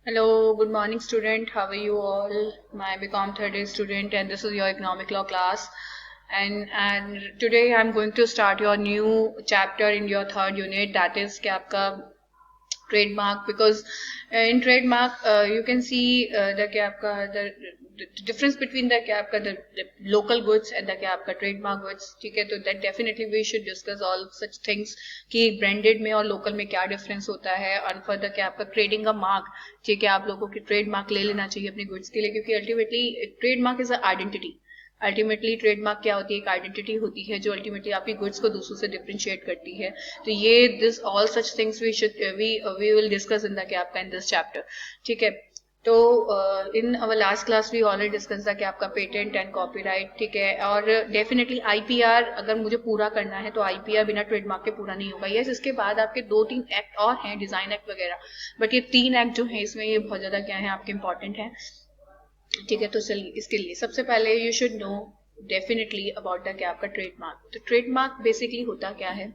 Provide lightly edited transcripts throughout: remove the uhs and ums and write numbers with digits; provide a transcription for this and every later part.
Hello, good morning, student. How are you all? My BCom third year student, and this is your economic law class. And today I'm going to start your new chapter in your third unit. That is कि आपका trademark, because in trademark you can see the क्या आपका the difference between the क्या आपका the local goods and the क्या आपका trademark goods. ठीक है, तो that definitely we should discuss all such things कि branded में और local में क्या difference होता है, और further क्या आपका creating a mark. ठीक है, आप लोगों की trademark ले लेना चाहिए अपनी goods के लिए, क्योंकि ultimately trademark is a identity. Ultimately trademark क्या होती है? एक आइडेंटिटी होती है जो अल्टीमेटली आपकी गुड्स को दूसरों से डिफरेंशिएट करती है. तो ये this all such things we will discuss in the क्या आपका इन दिस चैप्टर. ठीक है, तो in our last class we already discuss था कि आपका पेटेंट एंड कॉपीराइट. ठीक है, और डेफिनेटली आईपीआर अगर मुझे पूरा करना है तो आईपीआर बिना ट्रेडमार्क के पूरा नहीं होगा. यस, इसके बाद आपके 2-3 एक्ट और हैं, डिजाइन एक्ट वगैरह, बट ये 3 एक्ट जो है इसमें ये बहुत ज्यादा क्या है आपके इंपॉर्टेंट है. ठीक है, तो चलिए इसके लिए सबसे पहले you should know definitely about the क्या आपका ट्रेडमार्क. तो ट्रेडमार्क बेसिकली होता क्या है?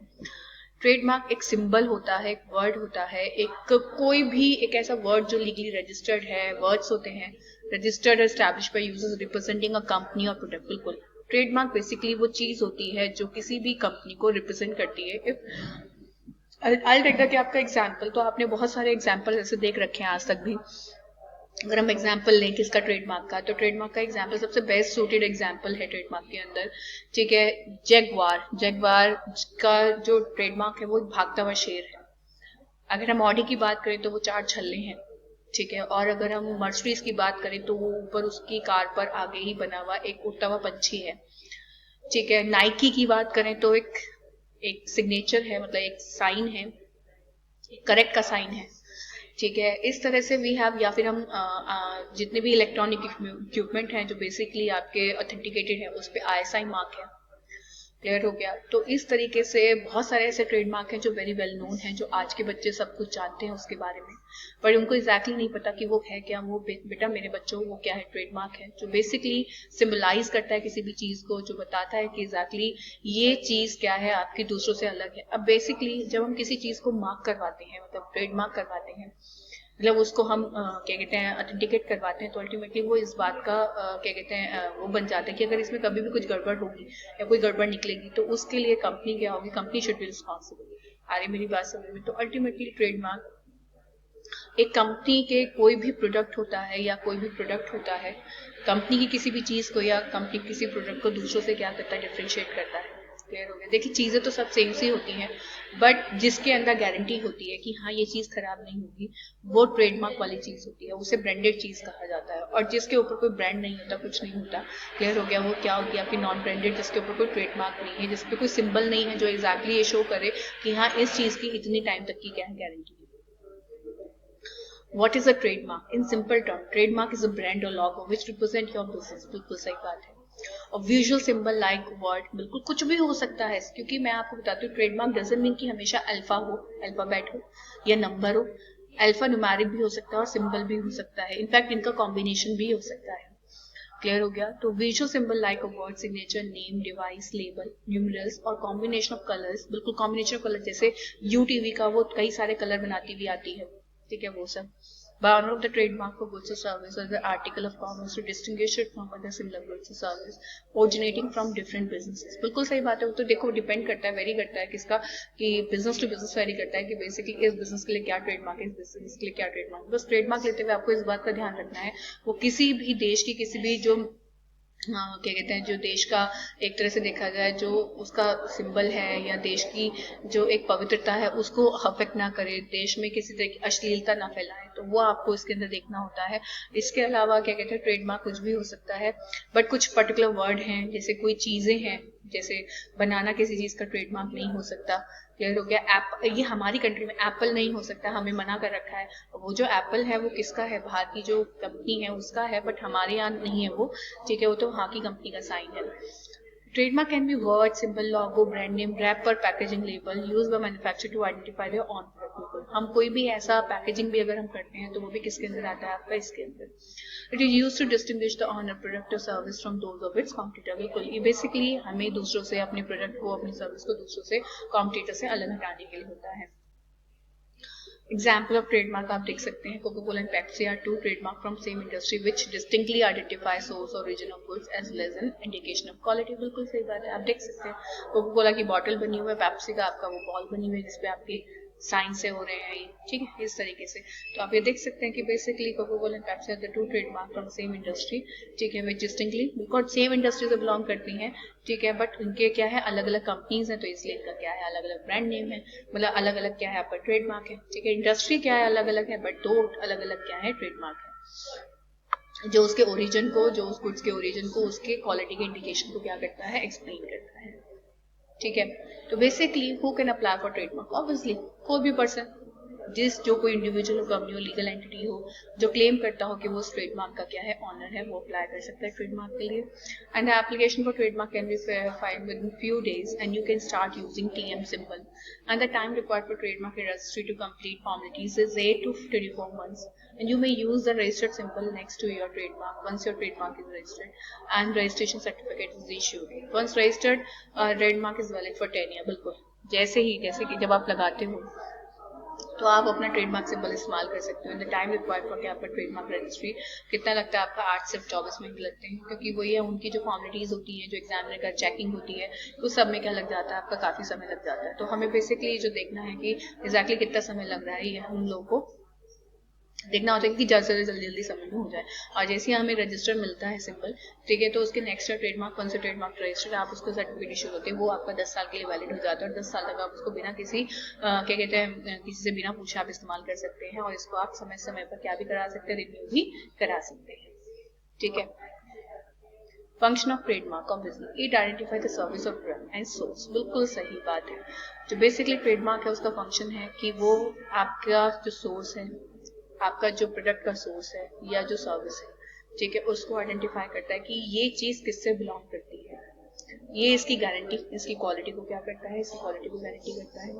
ट्रेडमार्क एक सिंबल होता है, एक वर्ड होता है, एक कोई भी एक ऐसा वर्ड जो लीगली रजिस्टर्ड है. वर्ड्स होते हैं registered established bye users representing a company और प्रोडक्ट. बिल्कुल, ट्रेडमार्क बेसिकली वो चीज होती है जो किसी भी कंपनी को रिप्रेजेंट करती है. इफ आई टेक द क्या आपका एग्जांपल, तो आपने बहुत सारे एग्जांपल ऐसे देख रखे हैं आज तक भी. अगर हम एग्जाम्पल लें किसका ट्रेडमार्क का, तो ट्रेडमार्क का एग्जाम्पल सबसे बेस्ट सूटेड एग्जाम्पल है ट्रेडमार्क के अंदर. ठीक है, जैगवार. जैगवार का जो ट्रेडमार्क है वो भागता हुआ शेर है. अगर हम ऑडी की बात करें तो वो 4 छल्ले हैं. ठीक है, और अगर हम मर्सिडीज की बात करें तो वो ऊपर उसकी कार पर आगे ही बना हुआ एक उड़ता हुआ पंछी है. ठीक है, नाइकी की बात करें तो एक एक सिग्नेचर है, मतलब एक साइन है, करेक्ट का साइन है. ठीक है, इस तरह से वी हैव, या फिर हम जितने भी इलेक्ट्रॉनिक इक्विपमेंट हैं जो बेसिकली आपके ऑथेंटिकेटेड है उस पर आईएसआई मार्क है. क्लियर हो गया? तो इस तरीके से बहुत सारे ऐसे ट्रेडमार्क हैं जो वेरी वेल नोन हैं, जो आज के बच्चे सब कुछ जानते हैं उसके बारे में, पर उनको एग्जैक्टली नहीं पता कि वो है क्या. वो बेटा मेरे बच्चों, वो क्या है? ट्रेडमार्क है जो बेसिकली सिंबलाइज करता है किसी भी चीज को, जो बताता है कि एग्जैक्टली ये चीज क्या है, आपकी दूसरों से अलग है. अब बेसिकली जब हम किसी चीज को मार्क करवाते हैं, मतलब ट्रेडमार्क करवाते हैं, मतलब उसको हम क्या कहते हैं ऑथेंटिकेट करवाते हैं, तो अल्टीमेटली वो इस बात का क्या कहते हैं वो बन जाता है कि अगर इसमें कभी भी कुछ गड़बड़ होगी या कोई गड़बड़ निकलेगी तो उसके लिए कंपनी क्या होगी? Company should be responsible. आ रही मेरी बात समझ में? तो अल्टीमेटली ट्रेडमार्क एक कंपनी के कोई भी प्रोडक्ट होता है, या कोई भी प्रोडक्ट होता है, कंपनी की किसी भी चीज को या कंपनी किसी प्रोडक्ट को दूसरों से क्या करता है? डिफ्रेंशिएट करता है. क्लियर हो गया? देखिए, चीजें तो सब सेम सी होती हैं, बट जिसके अंदर गारंटी होती है कि हाँ ये चीज खराब नहीं होगी, वो ट्रेडमार्क वाली चीज होती है, उसे ब्रांडेड चीज कहा जाता है. और जिसके ऊपर कोई ब्रांड नहीं होता, कुछ नहीं होता, क्लियर हो गया, वो क्या होती है? आपकी नॉन ब्रांडेड, जिसके ऊपर कोई ट्रेडमार्क नहीं है, जिसपे कोई सिंबल नहीं है जो एग्जैक्टली ये शो करे कि हाँ इस चीज की इतनी टाइम तक की क्या है guarantee. What is a trademark? In simple term, trademark is a brand or logo which represent your business. बिल्कुल सही बात है. और विजुअल सिंबल लाइक वर्ड, बिल्कुल कुछ भी हो सकता है, क्योंकि मैं आपको बताती हूँ ट्रेडमार्क डजंट मीन कि हमेशा अल्फा हो, अल्फाबेट हो या नंबर हो. अल्फा न्यूमेरिक भी हो सकता है और सिंबल भी हो सकता है. इनफैक्ट इनका कॉम्बिनेशन भी हो सकता है. क्लियर हो गया? तो visual symbol like a word, signature, name, device, label, numerals और कॉम्बिनेशन ऑफ कलर्स. बिल्कुल कॉम्बिनेशन ऑफ कलर, जैसे यू टीवी का वो कई सारे कलर बनाती हुई आती है. ठीक है, वो सब. By honor of the trademark for goods or service or the article of commerce to distinguish it from other similar goods or service originating from different businesses. बिल्कुल सही बात है. वो तो देखो डिपेंड करता है, वेरी करता है किसका, कि बिजनेस टू बिजनेस वेरी करता है कि बेसिकली इस बिजनेस के लिए क्या ट्रेडमार्क है, इस बिजनेस के लिए क्या ट्रेडमार्क. बस ट्रेडमार्क लेते हुए आपको इस बात का ध्यान रखना है, वो किसी भी देश की किसी भी जो क्या कहते हैं, जो देश का एक तरह से देखा जाए जो उसका सिंबल है, या देश की जो एक पवित्रता है उसको अफेक्ट ना करे, देश में किसी तरह की अश्लीलता ना फैलाए, तो वो आपको इसके अंदर देखना होता है. इसके अलावा क्या कहते हैं, ट्रेडमार्क कुछ भी हो सकता है, बट कुछ पर्टिकुलर वर्ड हैं, जैसे कोई चीजें हैं, जैसे बनाना किसी चीज का ट्रेडमार्क नहीं हो सकता. क्लियर हो गया? ये हमारी कंट्री में एप्पल नहीं हो सकता, हमें मना कर रखा है. वो जो एप्पल है वो किसका है? बाहर की जो कंपनी है उसका है, बट हमारे यहाँ नहीं है वो. ठीक है, वो तो वहाँ की कंपनी का साइन है. Trademark can be word, symbol, logo, brand name, wrap or packaging label used by manufacturer to identify their own product. हम कोई भी ऐसा पैकेजिंग भी अगर हम करते हैं तो वो भी किसके अंदर आता है? आपका इसके अंदर. It is use to distinguish the owner product और service from those of its competitor. बिल्कुल, ये बेसिकली हमें दूसरों से, अपने प्रोडक्ट को, अपनी सर्विस को दूसरों से, कॉम्पिटिटर से अलग हटाने के लिए होता है. Example of trademark आप देख सकते हैं, Coca-Cola and Pepsi are two trademark from same industry which distinctly identify source or origin of goods as well as an indication of quality। बिल्कुल सही बात है, आप देख सकते हैं कोका कोला की बॉटल बनी हुई है, पेप्सी का आपका वो बॉल बनी हुई है जिसपे आपकी साइन से हो रहे हैं ये, ठीक है, इस तरीके से। तो आप ये देख सकते हैं कि basically Coca Cola and Pepsi are the two trademark from same industry, ठीक है, which distinctly because same industry से बिलोंग करती हैं, ठीक है, बट उनके क्या है अलग अलग कंपनीज हैं, तो इसलिए इनका क्या है अलग अलग ब्रांड नेम है, मतलब अलग अलग क्या है आपका ट्रेडमार्क है, ठीक है। इंडस्ट्री क्या है अलग अलग है, बट दो अलग अलग क्या है ट्रेडमार्क है, जो उसके ओरिजिन को, जो उस गुड्स के ओरिजिन को, उसके क्वालिटी के इंडिकेशन को क्या करता है, एक्सप्लेन करता है, ठीक है। तो basically who can apply for trademark, obviously कोई भी पर्सन, जो कोई इंडिविजुअल कंपनी हो, लीगल एंटिटी हो, जो क्लेम करता हो कि वो उस ट्रेडमार्क का क्या है ऑनर है, वो अप्लाई कर सकता है ट्रेडमार्क के लिए। And the application for trademark can be filed within few days and you can start using TM symbol and the time required for trademark registry to complete formalities is 8 to 24 months and you may use the registered symbol next to your trademark once your trademark is registered and registration certificate is issued। once registered trademark is valid for 10 years। बिल्कुल जैसे कि जब आप लगाते हो तो आप अपना ट्रेडमार्क सिंबल इस्तेमाल कर सकते हो। In the time required for आपका ट्रेडमार्क रजिस्ट्री कितना लगता है आपका 8 से 24 मिनट लगते हैं, क्योंकि वही है उनकी जो फॉर्मेलिटीज होती हैं, जो एग्जामिनर का चेकिंग होती है, उस सब में क्या लग जाता है आपका काफी समय लग जाता है। तो हमें बेसिकली जो देखना है कि एग्जैक्टली कितना समय लग रहा है, ये हम लोग को देखना होता है कि ज़्यादा से जल्दी समय में हो जाए। और जैसे ही हमें रजिस्टर मिलता है सिंबल, ठीक है, तो उसके नेक्स्ट ट्रेडमार्क, कौन से ट्रेडमार्क रजिस्टर्ड आप उसको सर्टिफिकेट इशू होते हैं, वो आपका 10 साल के लिए वैलिड हो जाता है और 10 साल तक आप उसको बिना किसी क्या कहते हैं किसी से बिना पूछे आप इस्तेमाल कर सकते हैं और इसको आप समय समय पर क्या भी करा सकते हैं, रिन्यू भी करा सकते हैं, ठीक है। Function of trademark, obviously it identify the service of brand and source. बिल्कुल सही बात है, जो बेसिकली ट्रेडमार्क है उसका फंक्शन है कि वो आपका जो सोर्स है, आपका जो प्रोडक्ट का सोर्स है या जो सर्विस है, ठीक है, उसको आइडेंटिफाई करता है कि ये चीज किससे बिलोंग करती है, ये इसकी गारंटी, इसकी क्वालिटी को क्या करता है, इसकी क्वालिटी को गारंटी करता है।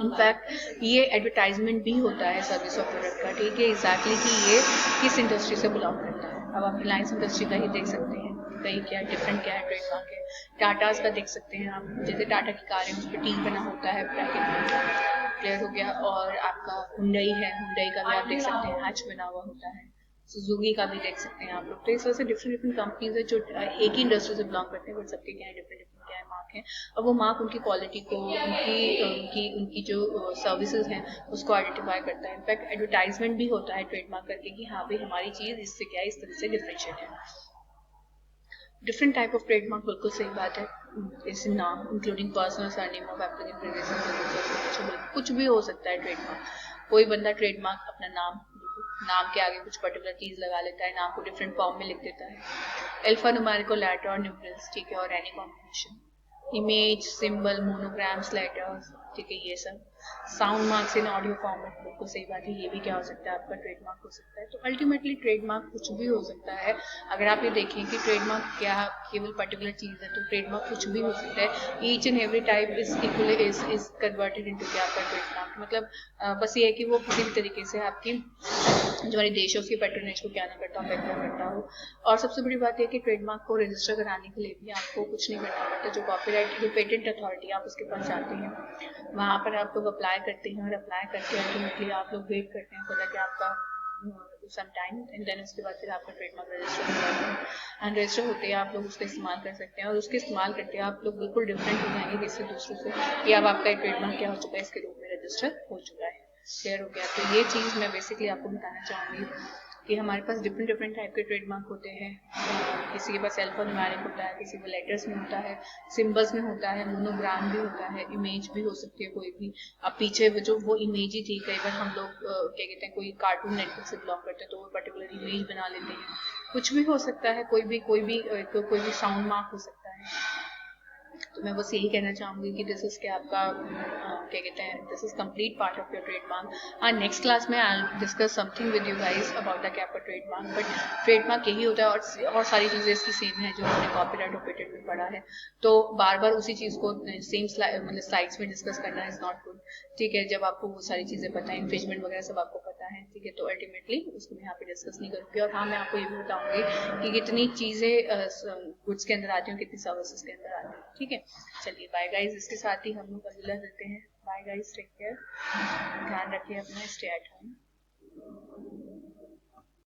इनफैक्ट ये एडवर्टाइजमेंट भी होता है सर्विस और प्रोडक्ट का, ठीक है, एग्जैक्टली कि ये किस इंडस्ट्री से बिलोंग करता है। अब आप रिलायंस इंडस्ट्री का ही देख सकते हैं, कहीं क्या डिफरेंट क्या है ट्रेडमार्क है। टाटाज का देख सकते हैं आप, जैसे टाटा की कार है उस पर टी बना होता है ब्रैकेट में, क्लियर हो गया। और आपका हुंडई है, हुंडई का भी आप देख सकते हैं हैच बना हुआ होता है। सुजुकी का भी देख सकते हैं आप लोग। तो इस वजह से डिफरेंट डिफरेंट कंपनीज है जो एक ही इंडस्ट्री से बिलोंग करते हैं, बट सबके क्या है डिफरेंट डिफरेंट क्या है मार्क है, और वो मार्क उनकी क्वालिटी को, उनकी जो सर्विसेज हैं उसको आइडेंटिफाई करता है। इनफैक्ट एडवर्टाइजमेंट भी होता है ट्रेडमार्क करके कि हाँ भाई हमारी चीज इससे क्या है, इस तरह से डिफरेंशिएट है। डिफरेंट टाइप ऑफ ट्रेडमार्क, बिल्कुल सही बात है। जैसे नाम including personal surname of applicant, कुछ भी हो सकता है ट्रेडमार्क। कोई बंदा ट्रेडमार्क अपना नाम के आगे कुछ पर्टिकुलर चीज लगा लेता है, नाम को डिफरेंट फॉर्म में लिख देता है, अल्फा न्यूमेरिकल लेटर और न्यूमरल्स, ठीक है, और any combination, image, symbol, monograms, letters, ठीक है, ये सब। Sound marks in audio format, बिल्कुल सही बात है, ये भी क्या हो सकता है आपका ट्रेडमार्क हो सकता है। तो अल्टीमेटली ट्रेडमार्क कुछ भी हो सकता है। अगर आप ये देखें कि ट्रेडमार्क क्या केवल पर्टिकुलर चीज है, तो ट्रेडमार्क कुछ भी हो सकता है। Each and every type is equally is converted into क्या आपका ट्रेडमार्क, मतलब बस ये है कि वो किसी भी तरीके से आपकी जो हमारे देश है उसकी पैटर्नेज को क्या ना करता हो, बेहतर करता हो। और सबसे बड़ी बात यह कि ट्रेडमार्क को रजिस्टर कराने के लिए भी आपको कुछ नहीं करना पड़ता। जो कॉपीराइट, जो पेटेंट अथॉरिटी, आप उसके पास जाते हैं, वहाँ पर आप लोग अप्लाई करते हैं और अप्लाई करके अल्टीमेटली आप लोग वेट करते हैं खुदा कि आपका सम टाइम एंड देन उसके बाद फिर आपका ट्रेडमार्क रजिस्टर हो जाता है। एंड रजिस्टर होते हैं आप लोग उसका इस्तेमाल कर सकते हैं, और उसके इस्तेमाल करके आप लोग बिल्कुल डिफरेंट हो जाएंगे किसी दूसरों से कि अब आपका ट्रेडमार्क क्या हो चुका है, इसके रूप में रजिस्टर हो चुका है, क्लियर हो गया। तो ये चीज़ मैं बेसिकली आपको बताना चाहूँगी कि हमारे पास डिफरेंट डिफरेंट टाइप के ट्रेडमार्क होते हैं। किसी के पास अल्फान्यूमेरिक होता है, किसी को लेटर्स में होता है, सिंबल्स में होता है, मोनोग्राम भी होता है, इमेज भी हो सकती है कोई भी। अब पीछे जो वो इमेज ही थी, कई बार हम लोग क्या कहते हैं कोई कार्टून नेटवर्क से बिलोंग करते हैं तो वो पर्टिकुलर इमेज बना लेते हैं। कुछ भी हो सकता है, कोई भी साउंड मार्क हो सकता है। तो मैं बस यही कहना चाहूँगी कि दिस इज क्या आपका क्या कहते हैं, this is complete part of your trademark. और नेक्स्ट क्लास में I will discuss something with you guys about the क्या आपका ट्रेडमार्क। बट ट्रेडमार्क यही होता है और सारी चीज़ें इसकी सेम है जो हमने कॉपीराइट और पेटेंट में पढ़ा है। तो बार बार उसी चीज़ को सेम मतलब स्लाइड्स में डिस्कस करना इज नॉट गुड, ठीक है। जब आपको वो सारी चीज़ें पता है, इन्फ्रिंजमेंट वगैरह सब आपको पता है, ठीक है, तो अल्टीमेटली उसको मैं यहाँ पे डिस्कस नहीं करूँगी। और हाँ, मैं आपको ये भी बताऊँगी कि कितनी चीज़ें गुड्स के अंदर आती हैं, कितनी सर्विसेज के अंदर आती हैं, ठीक है। चलिए बाय गाइज, इसके साथ ही हम लोग अगला देते हैं। बाय गाइस, टेक केयर, ध्यान रखिए अपना, स्टे एट होम।